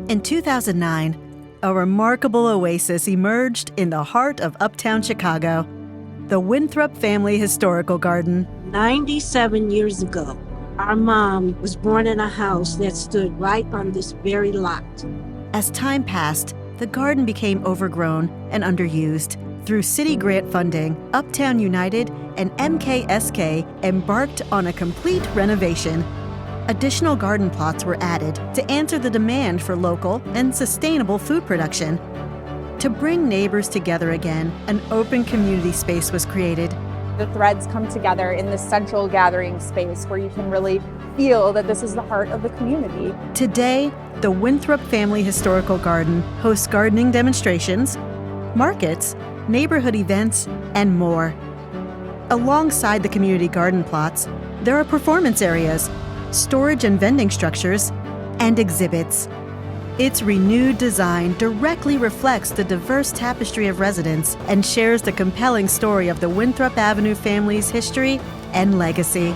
In 2009, a remarkable oasis emerged in the heart of Uptown Chicago, the Winthrop Family Historical Garden. 97 years ago, our mom was born in a house that stood right on this very lot. As time passed, the garden became overgrown and underused. Through city grant funding, Uptown United and MKSK embarked on a complete renovation. Additional garden plots were added to answer the demand for local and sustainable food production. To bring neighbors together again, an open community space was created. The threads come together in this central gathering space where you can really feel that this is the heart of the community. Today, the Winthrop Family Historical Garden hosts gardening demonstrations, markets, neighborhood events, and more. Alongside the community garden plots, there are performance areas, storage and vending structures, and exhibits. Its renewed design directly reflects the diverse tapestry of residents and shares the compelling story of the Winthrop Avenue family's history and legacy.